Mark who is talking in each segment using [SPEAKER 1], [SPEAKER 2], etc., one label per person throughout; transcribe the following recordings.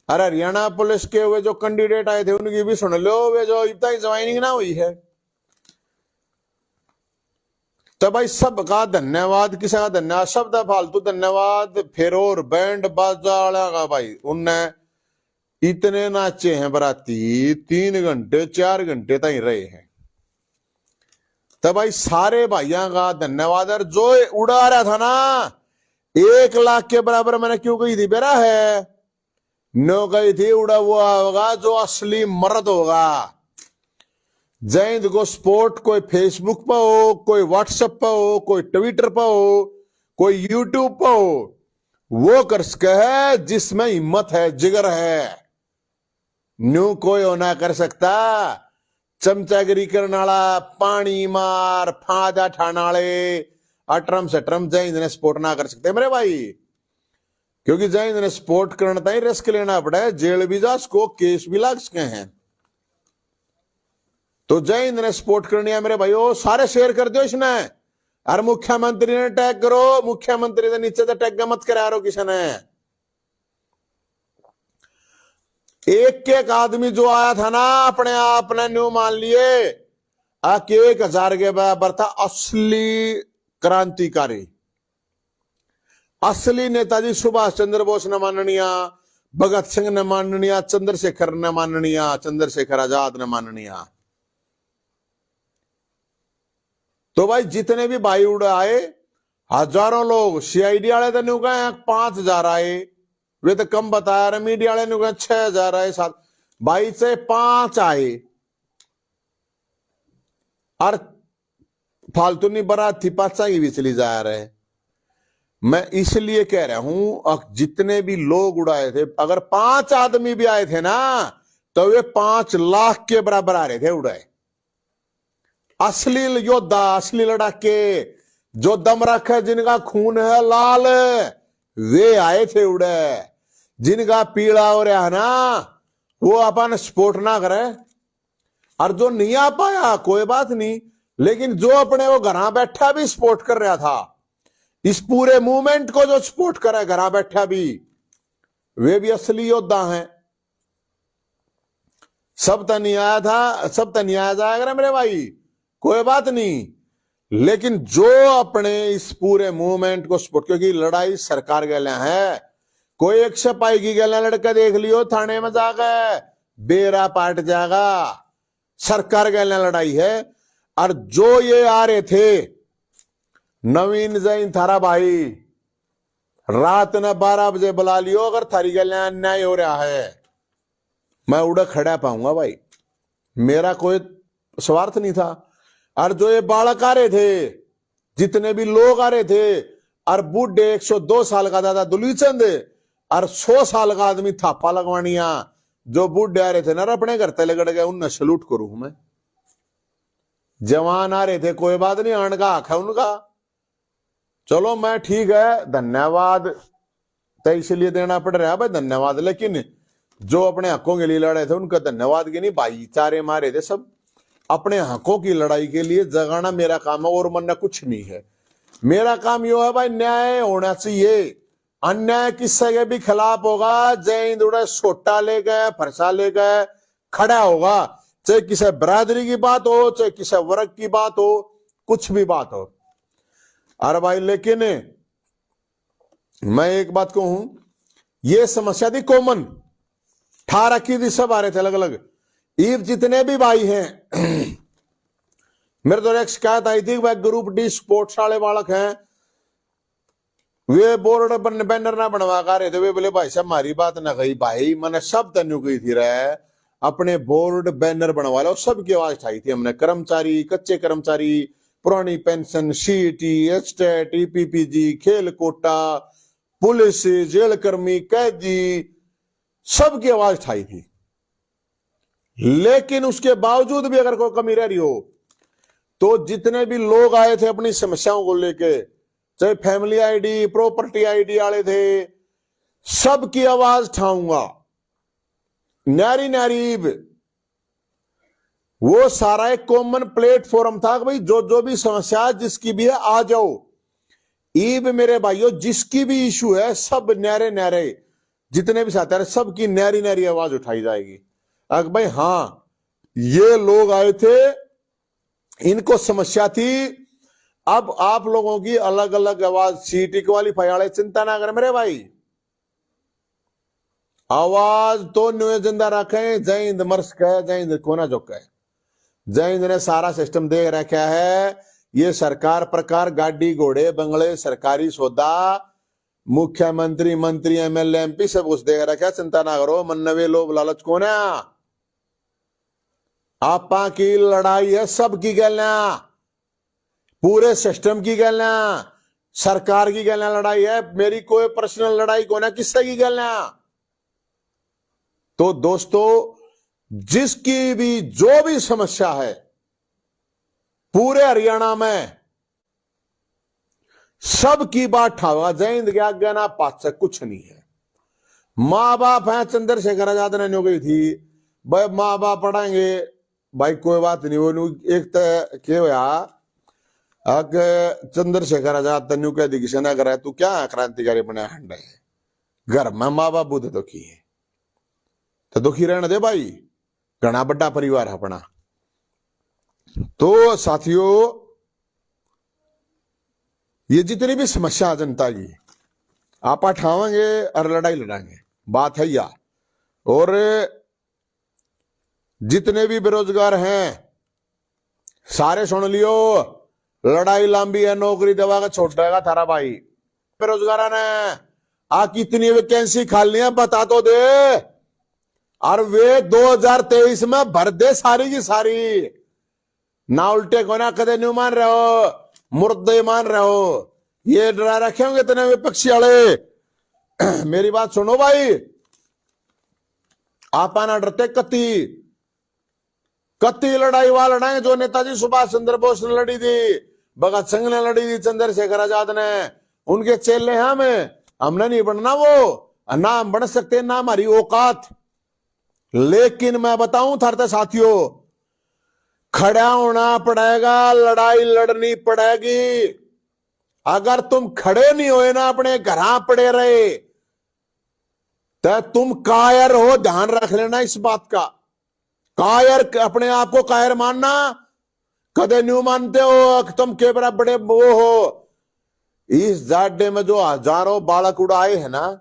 [SPEAKER 1] अरे हरियाणा पुलिस के वे जो कैंडिडेट आए थे उनकी भी सुन लो, वे जो इतना ही ज्वाइनिंग ना हुई है। तो भाई सबका धन्यवाद, किसी का धन्यवाद शब्द फालतू धन्यवाद। फिर और बैंड बाजा वाला का भाई उनने इतने नाचे हैं बराती, 3 घंटे 4 घंटे तक रहे हैं। तो भाई सारे भाइयों का धन्यवाद। और जो उड़ा रहा था ना 1 लाख के बराबर, मैंने क्यों कही थी बेरा है, नो गई थी उड़ा हुआ होगा जो असली मर्द होगा। जय हिंद को सपोर्ट कोई फेसबुक पर हो, कोई व्हाट्सएप पर हो, कोई ट्विटर पर हो, कोई यूट्यूब पर हो, वो कर सके है जिसमें हिम्मत है, जिगर है। न्यू कोई होना कर सकता चमचागिरी करने वाला, पानी मार फादा ठाने वाले अटरम सटरम जय हिंद ने सपोर्ट ना कर सकते मेरे भाई। क्योंकि जय हिंद ने सपोर्ट करना था ही रिस्क लेना पड़ा है, जेल भी जा सको, केस भी लग सके हैं। तो जय हिंद ने सपोर्ट करनी है मेरे भाइयों, सारे शेयर कर दो इसने। और मुख्यमंत्री ने टैग करो, मुख्यमंत्री के नीचे तो टैग मत करा रो किसी ने। एक आदमी जो आया था ना अपने आप ने न्यू मान लिए आके 1000 के बराबर था, असली क्रांतिकारी, असली नेताजी सुभाष चंद्र बोस ने माननीय, भगत सिंह ने माननीय, चंद्रशेखर ने माननीय, चंद्रशेखर आजाद ने माननीय। तो भाई जितने भी भाई उड़ आए, हजारों लोग, सीआईडी वाले तो न्यू कहे 5000 आए, वे तो कम बताया रहे, मीडिया वाले न्यू कहे 6000 आए, 7 भाई से 5 आए। और फालतू नहीं बारात थी, 5 की भी चली जा रहे। मैं इसलिए कह रहा हूं जितने भी लोग उड़ाए थे, अगर 5 आदमी भी आए थे ना तो वे 5 लाख के बराबर आ रहे थे उड़ाए। असली योद्धा, असली लड़ाके, जो दम रखे, जिनका खून है लाल, वे आए थे उड़े। जिनका पीड़ा हो रहा है ना वो अपन सपोर्ट ना करे। और जो नहीं आ पाया कोई बात नहीं, लेकिन जो अपने वो घर बैठा भी सपोर्ट कर रहा था, इस पूरे मूवमेंट को जो सपोर्ट करे घर बैठा भी, वे भी असली योद्धा हैं। सब तो नहीं आया था, सब तो नहीं आया जाएगा मेरे भाई, कोई बात नहीं। लेकिन जो अपने इस पूरे मूवमेंट को सपोर्ट, क्योंकि लड़ाई सरकार गया है, कोई एक सिपाही की गला लड़का देख लियो थाने में जाकर बेरा पाट जाएगा, सरकार गला लड़ाई है। और जो ये आ रहे थे नवीन जैन थारा भाई, रात ने 12 बजे बुला लियो, अगर थारी गला अन्याय हो रहा है मैं उड़ा खड़ा पाऊंगा भाई, मेरा कोई स्वार्थ नहीं था। और जो ये बालक आ रहे थे, जितने भी लोग आ रहे थे, और बूढ़े 102 साल का दादा दुलीचंद और 100 साल का आदमी थापा लगवानिया, जो बूढ़े आ रहे थे ना अपने घर तले गड़ गए, उनने सलूट करूं मैं। जवान आ रहे थे कोई बात नहीं, आने का हक है उनका, चलो मैं ठीक है, धन्यवाद तो इसलिए देना पड़ रहा है भाई, धन्यवाद। लेकिन जो अपने हकों के लिए लड़े थे उनका धन्यवाद की नहीं, भाईचारे मारे थे सब। अपने हकों की लड़ाई के लिए जगाना मेरा काम है, और मन कुछ नहीं है। मेरा काम यो है भाई, न्याय होना चाहिए, अन्याय किसी के भी खिलाफ होगा, जय हिंद उड़े सोटा ले गए, फरसा ले गए, खड़ा होगा, चाहे किसी बरादरी की बात हो, चाहे किसी वर्ग की बात हो, कुछ भी बात हो। अरे भाई लेकिन मैं एक बात कहूं, ये समस्या थी कॉमन, 18 की थी, सब आ रहे थे अलग अलग। ईब जितने भी भाई हैं मेरे तो एक शिकायत आई थी, भाई ग्रुप डी स्पोर्ट्स वाले बालक हैं, वे बोर्ड बैनर ना बनवा कर रहे थे। वे बोले भाई साहब हमारी बात ना कही, भाई मैंने सब तनु कही थी रहे, अपने बोर्ड बैनर बनवा लो। सबकी आवाज उठाई थी हमने, कर्मचारी, कच्चे कर्मचारी, पुरानी पेंशन, सीटी, एस्टेट, ईपीपीजी, खेल कोटा, पुलिस, जेल कर्मी, कैदी, सबकी आवाज उठाई थी। लेकिन उसके बावजूद भी अगर कोई कमी रह रही हो, तो जितने भी लोग आए थे अपनी समस्याओं को लेके, चाहे फैमिली आईडी, प्रॉपर्टी आईडी वाले थे, सबकी आवाज उठाऊंगा, नारी नारीब। वो सारा एक कॉमन प्लेटफॉर्म था कि भाई जो भी समस्या जिसकी भी है आ जाओ। ईब मेरे भाइयों जिसकी भी इशू है, सब न्यारे न्यारे, जितने भी साथी हैं सबकी न्यारी न्यारी आवाज उठाई जाएगी। अगर भाई हाँ ये लोग आए थे, इनको समस्या थी, अब आप लोगों की अलग अलग आवाज, सीटी क्वालिफाई वाले चिंता ना करें मेरे भाई, आवाज तो न्यू जिंदा रखें। जय हिंद मर्स कहे, जय हिंद कोना जो कहे, जय हिंद ने सारा सिस्टम देख रखा है। ये सरकार प्रकार गाड़ी घोड़े बंगले सरकारी सौदा मुख्यमंत्री मंत्री एमएलए एमपी सब कुछ देख रखा है, चिंता ना करो। मन नवे लोभ लालच कौन है? आपा की लड़ाई है सबकी गलना, पूरे सिस्टम की गलना, सरकार की गलना लड़ाई है। मेरी कोई पर्सनल लड़ाई कौन है, किससे की गलना? तो दोस्तों जिसकी भी जो भी समस्या है पूरे हरियाणा में सबकी बात ठावा। जय हिंद के आगे ना पास कुछ नहीं है। मां बाप है, चंद्रशेखर आजाद ने गई थी भाई, मां बाप पढ़ाएंगे भाई कोई बात नहीं। वो एक तो क्या हुआ, अगर चंद्रशेखर आजाद तनु कह दी किसी ना करे तू क्या क्रांतिकारी बना हंडे, घर में मां बाप बुद्ध दुखी है तो दुखी रहने दे भाई, घना बड़ा परिवार है अपना। तो साथियों ये जितनी भी समस्या जनता की आप उठावेंगे और लड़ाई लड़ाएंगे, बात है या। और जितने भी बेरोजगार हैं सारे सुन लियो, लड़ाई लंबी है, नौकरी दवा का छोड़ देगा थारा भाई। बेरोजगार ने आ कितनी वैकेंसी खाली है बता तो दे, और वे 2023 में भर दे सारी की सारी। ना उल्टे को ना कदे नहीं मान रहे हो, मुर्दे मान रहे हो, ये डरा रखे होंगे इतने विपक्षी वाले। मेरी बात सुनो भाई, आप ना डरते कत्ती लड़ाई वाला लड़ाएंगे जो नेताजी सुभाष चंद्र बोस ने लड़ी थी, भगत सिंह ने लड़ी थी, चंद्रशेखर आजाद ने, उनके चेले हैं। हमने नहीं बनना वो, ना हम बन सकते ना हमारी औकात। लेकिन मैं बताऊं थारते साथियों, खड़ा होना पड़ेगा, लड़ाई लड़नी पड़ेगी। अगर तुम खड़े नहीं होए ना, अपने घर पड़े रहे, तो तुम कायर हो, ध्यान रख लेना इस बात का। कायर, अपने आप को कायर मानना कदे नहीं मानते हो, तुम के बड़े वो हो। इस जाडे में जो हजारों बालक उड़ाए हैं ना,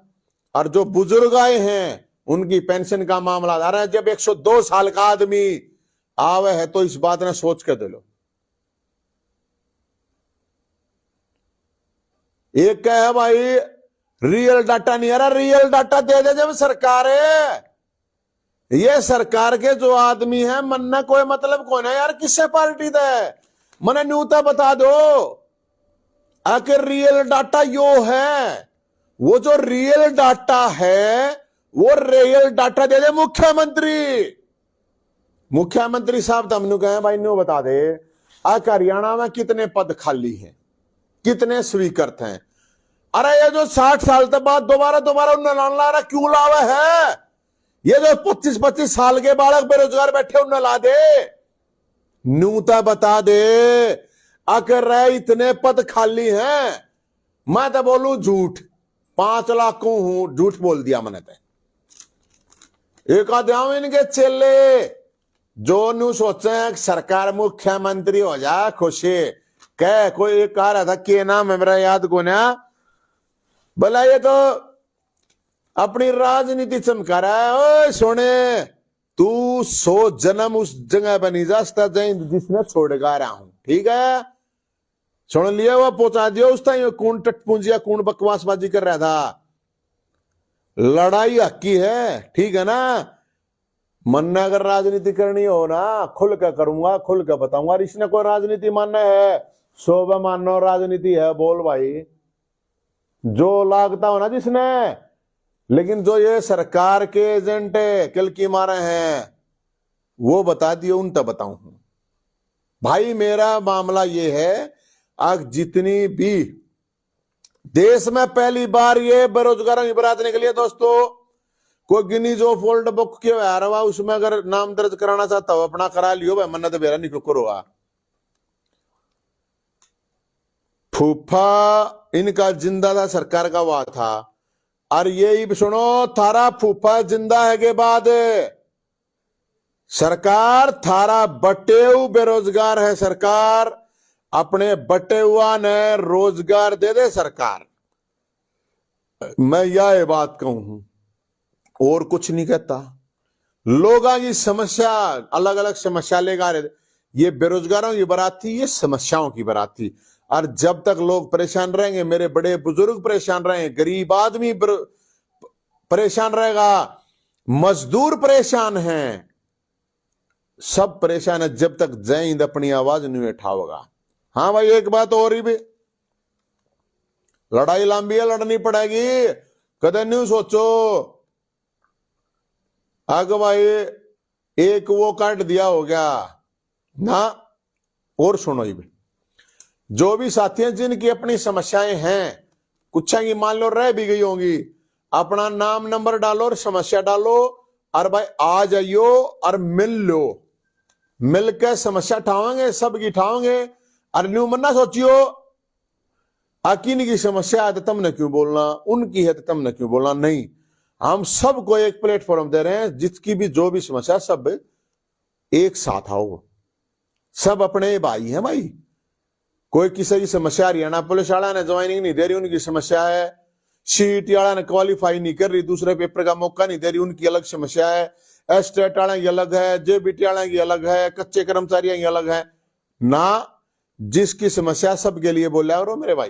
[SPEAKER 1] और जो बुजुर्ग आए हैं उनकी पेंशन का मामला आ रहा है। जब 102 साल का आदमी आवे है तो इस बात ने सोच के दे लो। एक क्या है भाई, रियल डाटा नहीं आ रहा, रियल डाटा दे दे जब सरकार है। ये सरकार के जो आदमी है मन ना कोई मतलब कौन है यार, किससे पार्टी दे मने न्यूता बता दो। आखिर रियल डाटा यो है, वो जो रियल डाटा है वो रियल डाटा दे दे मुख्यमंत्री साहब। तो हमने कहे भाई न्यू बता दे हरियाणा में कितने पद खाली हैं, कितने स्वीकृत हैं। अरे ये जो 60 साल के बाद दोबारा उन्हें ला रहा क्यों लावा है? ये जो 25-25 साल के बालक बेरोजगार बैठे उन्हें ला दे, न्यूता बता दे। अगर इतने पद खाली हैं, मैं तो बोलूं झूठ, 5 लाख को हूं, झूठ बोल दिया मैंने तो। एक आध्याय इनके चेले जो न्यू सोचे हैं सरकार मुख्यमंत्री हो जा खुशी कह, कोई एक कह रहा था के नाम है मेरा याद को ना, भला ये तो अपनी राजनीति चमका रहा है। ओए सोने, तू 100 जन्म उस जगह पर नहीं जा सकता जिसने छोड़गा रहा हूं, ठीक है? सुन लिया, वो पहुंचा दिया उस टाइम कौन टटपूंजिया कौन बकवासबाजी कर रहा था। लड़ाई हक्की है, ठीक है ना? मन ने अगर राजनीति करनी हो ना, खुल कर करूंगा, खुल कर बताऊंगा। इसने कोई राजनीति मानना है, शोभा मानो राजनीति है, बोल भाई जो लागता हो ना जिसने। लेकिन जो ये सरकार के एजेंट किल की मारे हैं वो बता दिए, उन तक बताऊं भाई। मेरा मामला ये है, आज जितनी भी देश में पहली बार ये बेरोजगारों की बात निकली है दोस्तों, कोई गिनीज ऑफ वर्ल्ड बुक के आ रहा, उसमें अगर नाम दर्ज कराना चाहता हो अपना करा लियो भाई, मन्ना तो बेरा निकल करो। फूफा इनका जिंदा था, सरकार का हुआ था, और ये भी सुनो, थारा फूफा जिंदा है के बाद सरकार थारा बटेऊ बेरोजगार है, सरकार अपने बटे हुआ ने रोजगार दे दे सरकार। मैं यह बात कहूं और कुछ नहीं कहता। लोगों की समस्या अलग अलग समस्या लेगा रहे, ये बेरोजगारों की बारात थी, ये समस्याओं की बारात थी। और जब तक लोग परेशान रहेंगे, मेरे बड़े बुजुर्ग परेशान रहेंगे, गरीब आदमी परेशान रहेगा, मजदूर परेशान हैं, सब परेशान है, जब तक जय हिंद अपनी आवाज नहीं उठाओगा। हाँ भाई, एक बात और ही भी, लड़ाई लंबी है, लड़नी पड़ेगी, कदे नहीं सोचो आगे भाई एक वो काट दिया हो गया ना। और सुनो ये भी, जो भी साथी हैं जिनकी अपनी समस्याएं हैं, कुछ की मान लो रह भी गई होंगी, अपना नाम नंबर डालो और समस्या डालो, और भाई आ जाइयो और मिल लो, मिलकर समस्या उठाओगे, सबकी उठाओगे। और न्यू मन्ना सोचियो अकीन की समस्या है तो तुमने क्यों बोलना, उनकी है तो तुमने क्यों बोलना। नहीं, हम सबको एक प्लेटफॉर्म दे रहे हैं, जिसकी भी जो भी समस्या, सब एक साथ आओ, सब अपने भाई हैं भाई। कोई किसी की समस्या हरियाणा पुलिस वाला ने ज्वाइनिंग नहीं दे रही, उनकी समस्या है। सीट वाला ने क्वालिफाई नहीं कर रही, दूसरे पेपर का मौका नहीं दे रही, उनकी अलग समस्या है। एस्टेट वाला की अलग है, जेबीटी वाला की अलग है, कच्चे कर्मचारियों की अलग है ना। जिसकी समस्या सबके लिए बोला और मेरे भाई,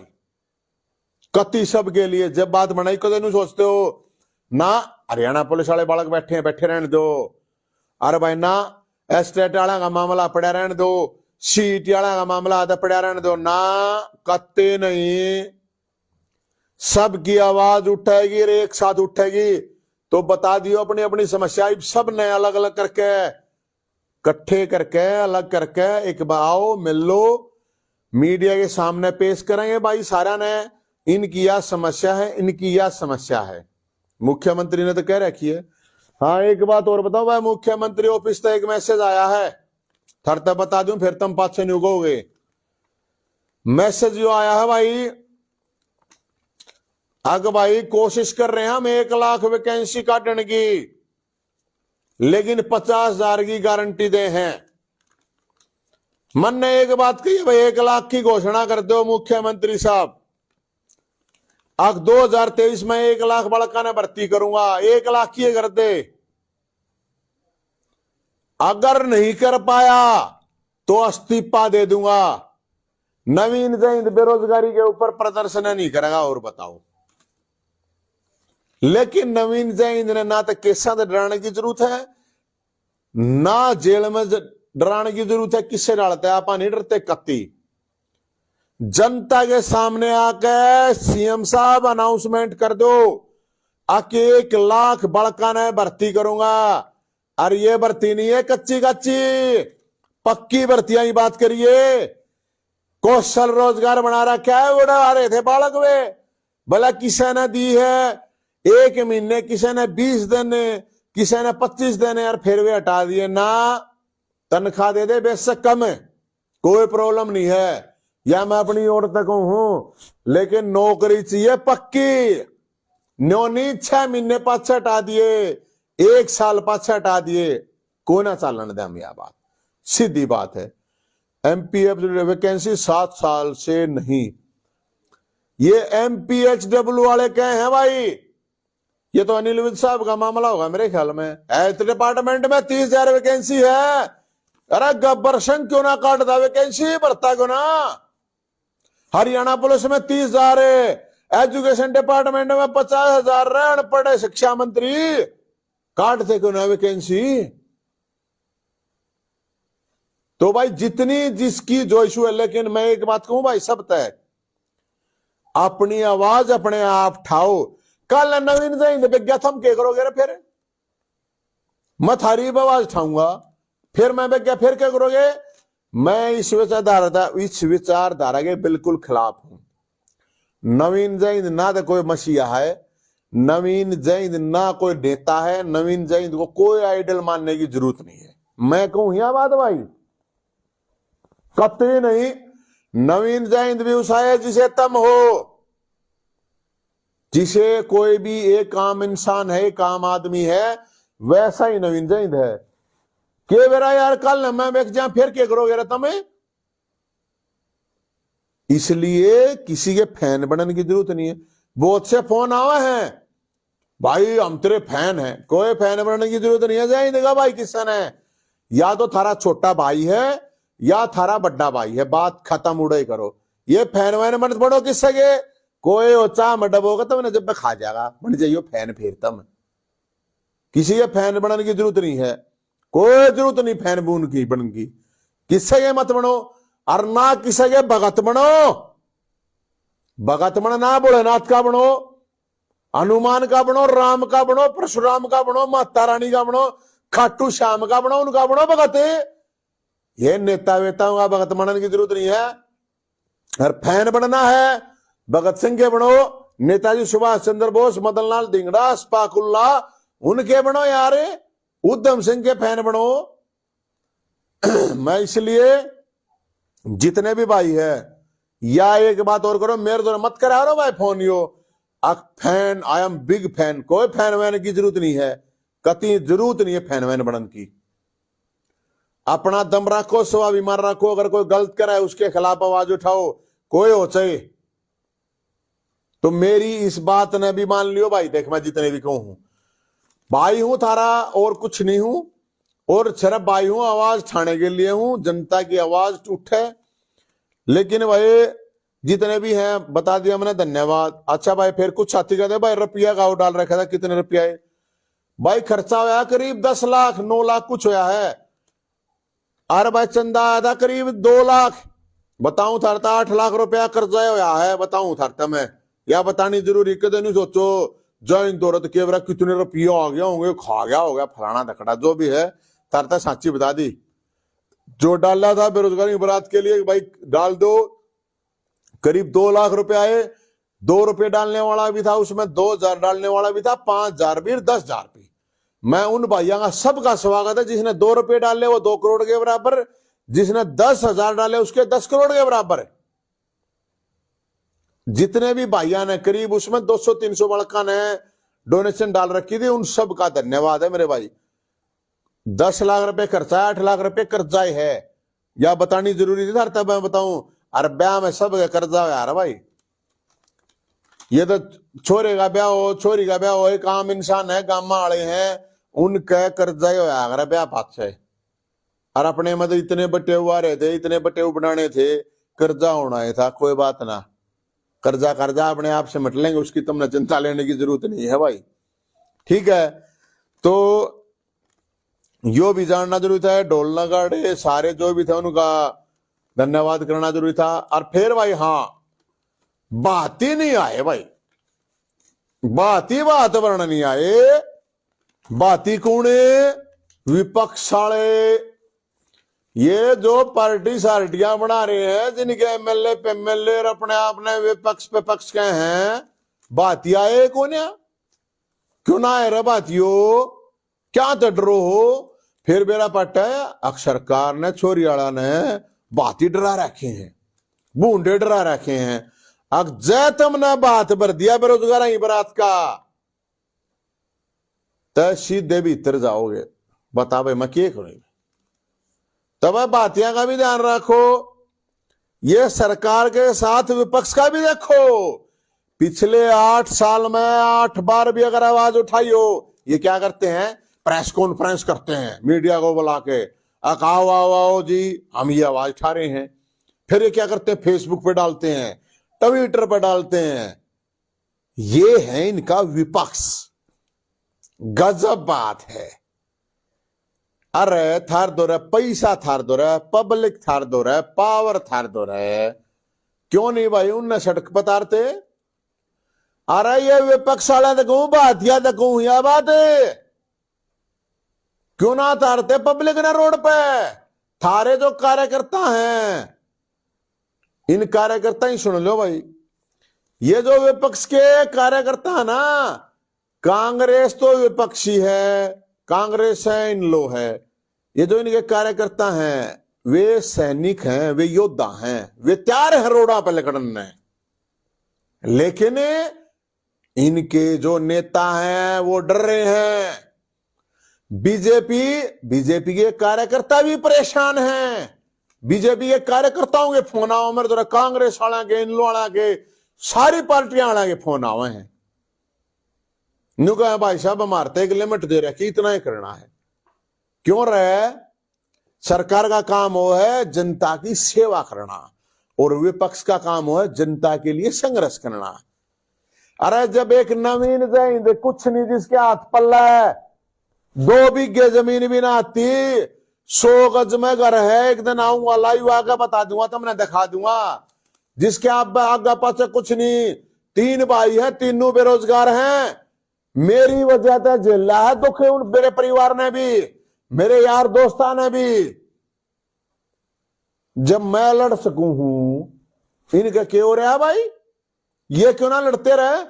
[SPEAKER 1] कति सबके लिए। जब बात बनाई कदे नहीं सोचते हो ना, हरियाणा पुलिस वाले बालक बैठे हैं, बैठे रहने दो। अरे भाई ना, एस्टेट वाला का मामला पड़ा रहने दो, सीट वाला का मामला आधा पड़ा रहने दो ना, कत्ते नहीं। सबकी आवाज उठेगी, एक साथ उठेगी। तो बता दियो अपनी अपनी समस्या, सब ने अलग अलग करके, इकट्ठे करके, अलग करके एक बार आओ, मिल लो, मीडिया के सामने पेश करेंगे भाई सारा ने, इनकी यह समस्या है, इनकी यह समस्या है। मुख्यमंत्री ने तो कह रखी है। हाँ, एक बात और बताओ भाई, मुख्यमंत्री ऑफिस से एक मैसेज आया है, थरता बता दूं फिर तुम पाछे नहीं उगोगे। मैसेज जो आया है भाई, अगर भाई कोशिश कर रहे हैं हम 1 लाख वैकेंसी काटने की, लेकिन 50,000 की गारंटी दे हैं। मन ने एक बात कही भाई, 1 लाख की घोषणा कर दो मुख्यमंत्री साहब, अब 2023 में 1 लाख बड़का ने भर्ती करूंगा, 1 लाख की कर दे। अगर नहीं कर पाया तो इस्तीफा दे दूंगा। नवीन जैन बेरोजगारी के ऊपर प्रदर्शन नहीं करेगा। और बताओ, लेकिन नवीन जैन ने ना तो केसा से डराने की जरूरत है, ना जेल में डराने की जरूरत है। किससे डरते हैं आप? नहीं डरते कत्ती। जनता के सामने आके सीएम साहब अनाउंसमेंट कर दो, आके 1 लाख बड़का ने भर्ती करूंगा। और ये भर्ती नहीं है कच्ची कच्ची, पक्की भर्तियां की बात करिए। कौशल रोजगार बना रखा है, उड़ा रहे थे बालक वे, भला किसी ने दी है 1 महीने, किसी ने 20 दिन, किसी ने 25 दिन, और फिर वे हटा दिए ना। तनख्वाह दे दे बेशक कम है, कोई प्रॉब्लम नहीं है, या मैं अपनी ओर तक हूं, लेकिन नौकरी चाहिए पक्की। न्योनी 6 महीने पाछे हटा दिए, 1 साल पाछे हटा दिए, कोई ना चालन दे हम। यह बात सीधी बात है। एमपीएफ वैकेंसी 7 साल से नहीं, ये एमपीएचडब्ल्यू वाले कहे हैं भाई। ये तो अनिल विज साहब का मामला होगा मेरे ख्याल में। हेल्थ डिपार्टमेंट में 30,000 वैकेंसी है। अरे गब्बर सिंह क्यों ना काट दा वैकेंसी, भरता क्यों ना। हरियाणा पुलिस में 30,000 है, एजुकेशन डिपार्टमेंट में 50,000 रन पड़े, शिक्षा मंत्री काटते क्यों ना वैकेंसी। तो भाई जितनी जिसकी जो इशू है, लेकिन मैं एक बात कहूं भाई, सब तय अपनी आवाज अपने आप उठाओ। कल नवीन जैन विज्ञा थम के करोगे फिर मैं थारी आवाज उठाऊंगा, फिर मैं विज्ञा फिर क्या करोगे। मैं इस विचारधारा के बिल्कुल खिलाफ हूं। नवीन जैन ना तो कोई मसीहा है, नवीन जैन ना कोई नेता है, नवीन जैन को कोई आइडल मानने की जरूरत नहीं है। मैं कहूं यह बात भाई, कतई नहीं। नवीन जैन भी उस है जिसे तुम हो, जिसे कोई भी एक आम इंसान है, एक आम आदमी है, वैसा ही नवीन जैद है के बेरा यार कल मैं बेच जा फिर क्या करोगे रे तुम्हें। इसलिए किसी के फैन बनने की जरूरत नहीं है। बहुत से फोन आवा है भाई हम तेरे फैन हैं, कोई फैन बनने की जरूरत नहीं है। जाए देगा भाई किसन है, या तो थारा छोटा भाई है या थारा बड़ा भाई है, बात खत्म उड़े करो। ये फैन वैन मत बनो किससे के, कोई ओचा मडब होगा तुमने जब मैं खा जाएगा बन जाइयो फैन फिर तुम। किसी के फैन बनने की जरूरत नहीं है, कोई जरूरत नहीं फैन बून की बन की। किससे के मत बनो, और ना किसी के भगत बनो। भगत बनो ना भोलेनाथ का बनो, हनुमान का बनो, राम का बनो, परशुराम का बनो, माता रानी का बनो, खाटू श्याम का बनो, उनका बनो भगत। ये नेता वेताओं का भगत बनने की जरूरत नहीं है। और फैन बनना है भगत सिंह के बनो, नेताजी सुभाष चंद्र बोस, मदन लाल धिंगड़ा, अस्फाकुल्ला, उनके बनो यार, उधम सिंह के फैन बनो। मैं इसलिए जितने भी भाई है, या एक बात और करो, मेरे द्वारा मत करा रहा भाई phone yo fan, I am big fan. कोई फैन वैन की जरूरत नहीं है, कति जरूरत नहीं है फैन वैन बनने की। अपना दम रखो, स्वाभिमान रखो, अगर कोई गलत करे उसके खिलाफ आवाज उठाओ, कोई हो चाहे। तो मेरी इस बात ने भी मान लियो भाई, देख मैं जितने भी कहूं भाई हूं थारा, और कुछ नहीं हूं, और सिर्फ भाई हूं, आवाज ठाने के लिए हूं, जनता की आवाज उठे। लेकिन भाई जितने भी हैं बता दिया मैंने, धन्यवाद। अच्छा भाई फिर कुछ साथी कहते भाई रुपया का डाल रखा था, कितने रुपया है भाई? खर्चा हुआ करीब 10 लाख 9 लाख कुछ होया है। अरे भाई चंदा आया था करीब 2 लाख, बताऊं थारता 8 लाख रुपया कर्जा होया है, बताऊं थारता मैं, या बतानी जरूरी कदे नहीं सोचो जैन दौरत के बरा कितने रुपये आ गया होंगे, खा गया होगा फलाना धकड़ा, जो भी है थारता साची बता दी। जो डाला था बेरोजगारी बरात के लिए भाई डाल दो, करीब 2 लाख रुपए आए। 2 रुपये डालने वाला भी था उसमें, 2,000 डालने वाला भी था, 5,000 भी, 10,000 भी। मैं उन भाइयों का सबका स्वागत है, जिसने 2 रुपये डाले वो 2 करोड़ के बराबर, जिसने 10,000 डाले उसके 10 करोड़ के बराबर है। जितने भी भाइयों ने करीब उसमें 200-300 बड़का ने डोनेशन डाल रखी थी, उन सब का धन्यवाद है मेरे भाई। 10 लाख रुपए खर्चा है, 8 लाख रुपए कर्जा है, या बतानी जरूरी थी तब मैं बताऊं। अरे ब्याह में सब कर्जा यार भाई, ये तो छोरे का ब्याह हो, छोरी का ब्याह हो, एक आम इंसान है, गामा वाले हैं, उनका कर्जा ही होया ब्याह पास से। और अपने मतलब इतने बटे हुआ रहे थे, इतने बटे बनाने थे, कर्जा होना है था, कोई बात ना, कर्जा कर्जा अपने आप से मट लेंगे, उसकी तुमने चिंता लेने की जरूरत नहीं है भाई, ठीक है। तो यो भी जानना जरूरी था, ढोल नगाड़े सारे जो भी थे उनका धन्यवाद करना जरूरी था। और फिर भाई हाँ, बात ही नहीं आए भाई, बात ही बात वर्ण नहीं आए। बाती कौने? विपक्ष वाले, ये जो पार्टी सार्टियां बना रहे हैं, जिनके एमएलए पे एमएलए अपने आपने विपक्ष पे पक्ष के हैं, बाती आए कौन? क्यों ना आए रे बातियो, क्या डरो हो? फिर मेरा पट्टा है सरकार ने, छोरियाड़ा ने बाती डरा रखे हैं, बूंदे डरा रखे हैं। अब जय तुमने बात भर दिया बेरोजगार ही बरात का, तो सीधे भीतर जाओगे। बता भाई मैं क्या करूं? तब बातियां का भी ध्यान रखो, ये सरकार के साथ विपक्ष का भी देखो। पिछले 8 साल में 8 बार भी अगर आवाज उठाई हो, ये क्या करते हैं? प्रेस कॉन्फ्रेंस करते हैं, मीडिया को बुला के, आओ आओ आओ जी हम ये आवाज उठा रहे हैं। फिर ये क्या करते हैं? फेसबुक पे डालते हैं, ट्विटर पे डालते हैं। ये है इनका विपक्ष, गजब बात है। अरे थार दो रहा, पैसा थार दो रहा, पब्लिक थार दो रहा, पावर थार दो रहा, क्यों नहीं भाई उनने सड़क पतारते? अरे ये विपक्ष वाले देखू बात, या देखू या बात है, क्यों ना तारते पब्लिक ने रोड पे? थारे जो कार्यकर्ता हैं, इन कार्यकर्ता ही सुन लो भाई, ये जो विपक्ष के कार्यकर्ता है ना, कांग्रेस तो विपक्षी है, कांग्रेस है इन लो है, ये जो इनके कार्यकर्ता हैं वे सैनिक हैं, वे योद्धा हैं, वे तैयार है रोड़ा पे लड़ने। लेकिन इनके जो नेता हैं वो डर रहे हैं। बीजेपी के कार्यकर्ता भी परेशान हैं। बीजेपी के कार्यकर्ताओं के फोन आओ मेरे तो कांग्रेस वाला के, इन वाला के, सारी पार्टियां वाला के फोन आवे हैं। न्यू कहा भाई साहब हमारे एक लिमिट दे रखे, इतना ही करना है। क्यों रहे? सरकार का काम वो है जनता की सेवा करना, और विपक्ष का काम वो है जनता के लिए संघर्ष करना। अरे जब एक नवीन जैन कुछ नहीं, जिसके हाथ पल्ला है 2 बीघे जमीन भी ना आती, 100 गज में घर है, एक दिन आऊंगा लाइव आगे बता दूंगा, तुमने दिखा दूंगा। जिसके आप आगे पाछे कुछ नहीं, 3 भाई हैं, तीनों बेरोजगार हैं। मेरी वजह से झेला है दुख उन मेरे परिवार ने भी, मेरे यार दोस्तान ने भी। जब मैं लड़ सकूं हूं, इनका क्यों हो रहा भाई? ये क्यों ना लड़ते रहे?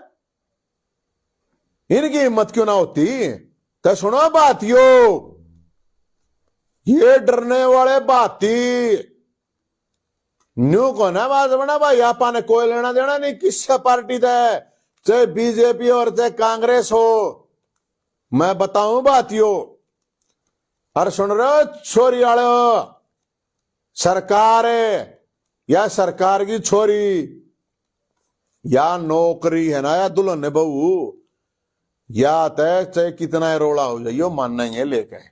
[SPEAKER 1] इनकी हिम्मत क्यों ना होती? तो सुनो बातियों, ये डरने वाले बाती न्यू को ना बात बना भाई, आपा ने कोई लेना देना नहीं किस पार्टी से, चाहे बीजेपी और चाहे कांग्रेस हो। मैं बताऊं बातियों, और सुन रहे हो छोरी वाले हो, सरकार है या सरकार की छोरी या नौकरी है ना, या दुल्हन है बहू, या तय चाहे कितना रोड़ा हो जाइयो मानना ही है लेके।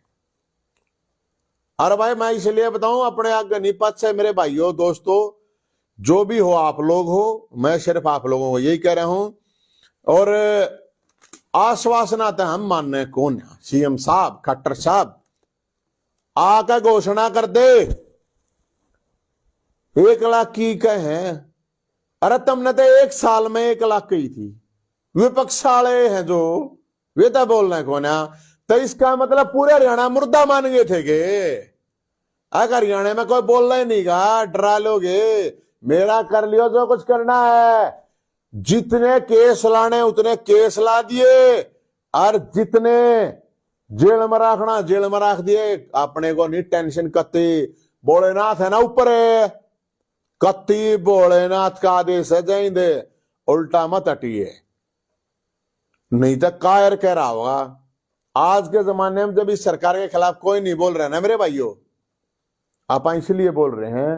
[SPEAKER 1] अरे भाई मैं इसलिए बताऊं, अपने आगे नहीं पाछे मेरे भाइयों दोस्तों, जो भी हो आप लोग हो, मैं सिर्फ आप लोगों को यही कह रहा हूं। और आश्वासन आता हम मानने कौन है? सीएम साहब, खट्टर साहब आकर घोषणा कर दे 1 लाख की कहें। अरे तुमने तो 1 साल में 1 लाख की थी। विपक्ष वाले हैं जो वे तो बोल रहे कौन है? तो इसका मतलब पूरे हरियाणा मुर्दा मान गए थे गे। अगर हरियाणा में कोई बोल रहा नहीं गा, डरा लोगे, मेरा कर लियो जो कुछ करना है। जितने केस लाने उतने केस ला दिए, और जितने जेल में रखना जेल में रख दिए। अपने को नहीं टेंशन कत्ती, भोलेनाथ है ना ऊपर है, कत्ती भोलेनाथ का आदेश है जय दे, उल्टा मत हटिए, नहीं तो कायर कह रहा होगा। आज के जमाने में जब इस सरकार के खिलाफ कोई नहीं बोल रहा है ना मेरे भाइयों, आप इसलिए बोल रहे हैं,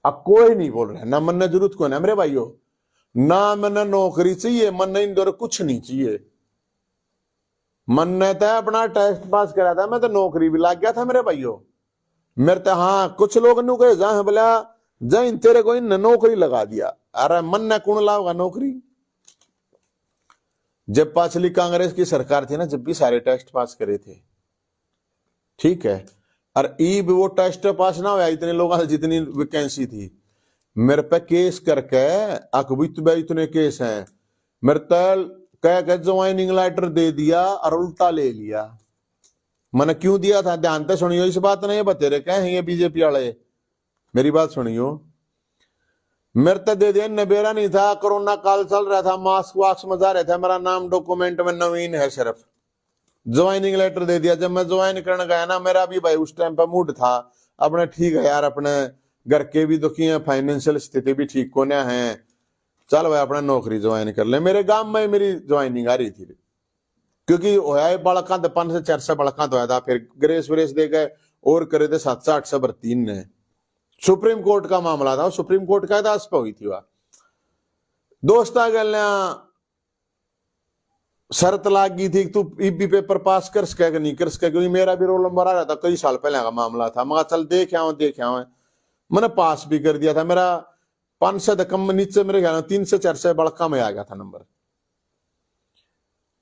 [SPEAKER 1] अब कोई नहीं बोल रहा है ना, मन जरूरत को ना मेरे भाइयों, ना मन नौकरी चाहिए, मन इंदौर कुछ नहीं चाहिए। मन ने तो अपना टेस्ट पास करा था, मैं तो नौकरी भी लग गया था मेरे भाइयों। मेरे तो हाँ कुछ लोग नु कहे जा बोला जैन तेरे को इन नौकरी लगा दिया। अरे मन ने कौन लाओगा नौकरी? जब पिछली कांग्रेस की सरकार थी ना, जब भी सारे टेस्ट पास करे थे, ठीक है, और ईब वो टेस्ट पास ना हुआ, इतने लोगों जितनी वैकेंसी थी, मेरे पे केस करके अकबित इतने केस हैं, मेरे तल कह के ज्वाइनिंग लेटर दे दिया और उल्टा ले लिया। मैंने क्यों दिया था? ध्यान से सुनियो, इस बात नहीं बते रहे कहेंगे बीजेपी वाले, मेरी बात सुनियो। मेरे तो दे दिया, नबेरा नहीं था, कोरोना काल चल रहा था, मास्क वास्क मजा रहे थे, मेरा नाम डॉक्यूमेंट में नवीन है, सिर्फ ज्वाइनिंग लेटर दे दिया। जब मैं ज्वाइन करने गया ना, मेरा भी भाई उस टाइम पर मूड था अपने, ठीक है यार, अपने घर के भी दुखी है, फाइनेंशियल स्थिति भी ठीक को ना है, चल भाई अपना नौकरी ज्वाइन कर ले। मेरे गांव में मेरी ज्वाइनिंग आ रही थी, क्योंकि होया बड़का 5 से 4 बड़का तो आया था, फिर ग्रेस व्रेस दे गए और करे थे 700-800 भर्ती ने। सुप्रीम कोर्ट का मामला था, सुप्रीम कोर्ट का दास पे हुई थी वह दोस्ता गलिया, शर्त लाग गई थी तू ईबी पेपर पास कर सके कि नहीं कर सके, क्योंकि मेरा भी रोल नंबर आ रहा था, कई साल पहले का मामला था। मगर चल देख आवे, मैंने पास भी कर दिया था। मेरा 5 से कम नीचे मेरे ख्याल 3 से 4 से बड़का में आ गया था नंबर।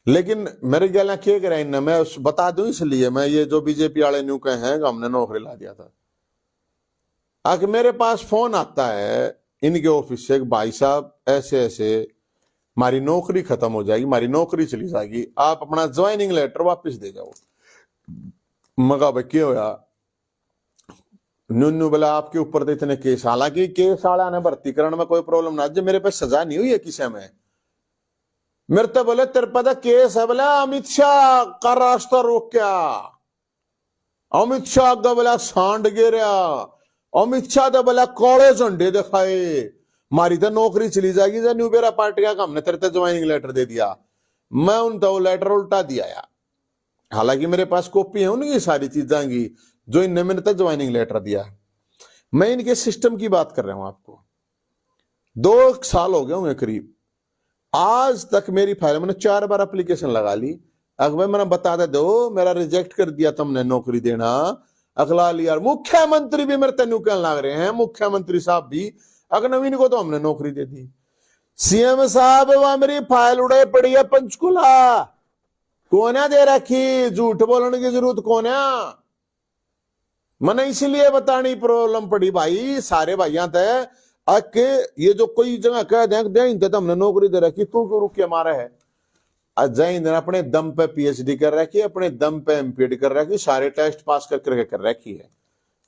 [SPEAKER 1] लेकिन मेरे ख्याल क्या करे इन्हें, मैं बता दूं इसलिए, मैं ये जो बीजेपी वाले न्यू कहे हैं हमने नौकरी ला दिया था। आगे मेरे पास फोन आता है इनके ऑफिस से, भाई साहब ऐसे ऐसे हमारी नौकरी खत्म हो जाएगी, हमारी नौकरी चली जाएगी, आप अपना ज्वाइनिंग लेटर वापस दे जाओ। मगा भाई क्या होया? न्यू बोला आपके ऊपर तो इतने केस, हालांकि केस वाला ने भर्ती करने में कोई प्रॉब्लम ना, जब मेरे पे सजा नहीं हुई है किसी में। मेरे तो बोले तेरे पे केस है, बोला अमित शाह का रास्ता रोक क्या, अमित शाह का बोला सांड गिरा, अमित शाह तो बोला काले झंडे दिखाए, मारी तो नौकरी चली जाएगी जब न्यू बेरा पार्टी का हमने तेरे तो ज्वाइनिंग लेटर दे दिया, मैं उन तो लेटर उल्टा दिया यार। हालांकि मेरे पास कॉपी है उनकी सारी चीजें की जो इनने मैंने तो ज्वाइनिंग लेटर दिया। मैं इनके सिस्टम की बात कर रहा हूं आपको। 2 साल हो गए होंगे करीब, आज तक मेरी फाइल मैंने 4 बार एप्लीकेशन लगा ली। अगर मैंने बता दो मेरा रिजेक्ट कर दिया तुमने नौकरी देना, अगला लिया। मुख्यमंत्री भी मेरे तेन कहने लग रहे हैं, मुख्यमंत्री साहब भी, अगर नवीन को तो हमने नौकरी दे दी। सीएम साहब वह मेरी फाइल उड़े पड़ी है पंचकुला, कोने दे रखी, झूठ बोलने की जरूरत कोने। मैंने इसलिए बतानी प्रॉब्लम पड़ी भाई सारे भाइयों तय के ये जो कोई जगह कह दें तो हमने नौकरी दे रखी, तू क्यों रुक के मारा है। अजय इंद्र अपने दम पे पीएचडी कर रखी, अपने दम पे एमपीएड कर रखी, सारे टेस्ट पास करके कर रखी है।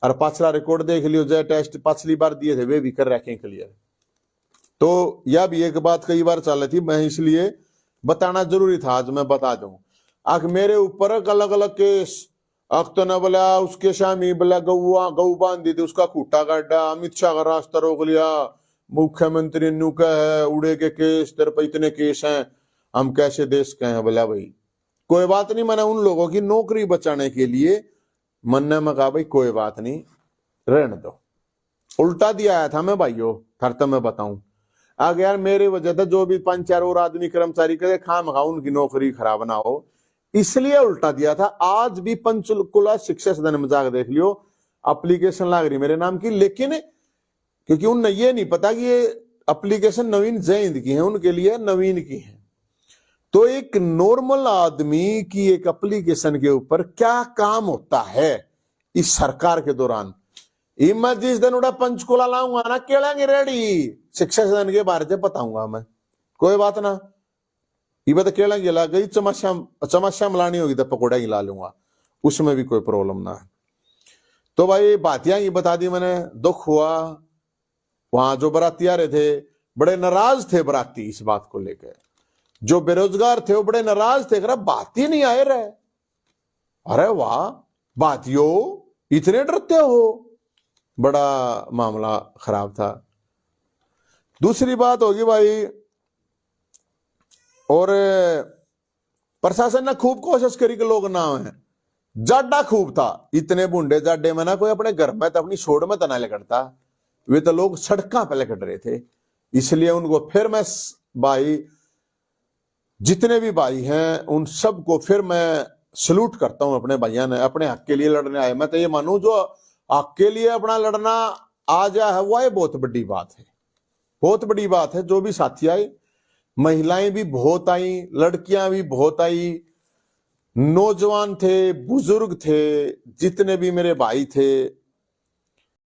[SPEAKER 1] और पाछला रिकॉर्ड देख लियो, जय टेस्ट पिछली बार दिए थे वे भी कर रखे क्लियर। तो यह भी एक बात कई बार चल रही थी, मैं इसलिए बताना जरूरी था, आज मैं बता दूं। आख मेरे ऊपर अलग अलग केस, अख तो न बोला उसके शामी बोला गऊ बांधी थी, उसका खूटा काटा, अमित शाह का रास्ता रोक लिया, मुख्यमंत्री नु कह उड़े के केस, तेरे पर इतने केस हैं, हम कैसे देश के हैं। बोला भाई कोई बात नहीं, मैंने उन लोगों की नौकरी बचाने के लिए मन में कहा भाई कोई बात नहीं रहने दो। उल्टा दिया आया था मैं भाइयों, हर तो मैं बताऊं। आगे यार मेरे वजह से जो भी 5-4 और आदमी कर्मचारी करे खाम खा उनकी नौकरी खराब ना हो, इसलिए उल्टा दिया था। आज भी पंचकुला शिक्षा सदन में जाकर देख लियो, एप्लीकेशन लाग रही मेरे नाम की, लेकिन क्योंकि उन्हें ये नहीं पता कि ये एप्लीकेशन नवीन जैन की है, उनके लिए नवीन की है। तो एक नॉर्मल आदमी की एक एप्लीकेशन के ऊपर क्या काम होता है इस सरकार के दौरान, मैं जिस दिन उड़ा पंचकुला लाऊंगा ना केड़ेंगे रेडी शिक्षा सदन के बारे में बताऊंगा मैं, कोई बात ना। ये बात केड़ा गिला गई चमस्या मिलानी होगी तो पकौड़ा गिला लूंगा, उसमें भी कोई प्रॉब्लम ना है। तो भाई बातियां ये बता दी मैंने, दुख हुआ। वहां जो बराती आ रहे थे बड़े नाराज थे बराती इस बात को लेकर, जो बेरोजगार थे वो बड़े नाराज थे, बात ही नहीं आए रहे। अरे वाह बातियों इतने डरते हो, बड़ा मामला खराब था। दूसरी बात होगी भाई, और प्रशासन ने खूब कोशिश करी कि लोग ना है, जाडा खूब था, इतने बूंडे जाडे में ना कोई अपने घर में तो अपनी छोड़ में तो ना लगता, वे तो लोग सड़कों पे लकड़ रहे थे। इसलिए उनको फिर मैं भाई जितने भी भाई हैं उन सबको फिर मैं सलूट करता हूं। अपने भाइयों ने अपने हक के लिए लड़ने आए, मैं तो ये मानूं जो हक के लिए अपना लड़ना आ जा है वह बहुत बड़ी बात है, बहुत बड़ी बात है। जो भी साथी आए, महिलाएं भी बहुत आई, लड़कियां भी बहुत आई, नौजवान थे, बुजुर्ग थे, जितने भी मेरे भाई थे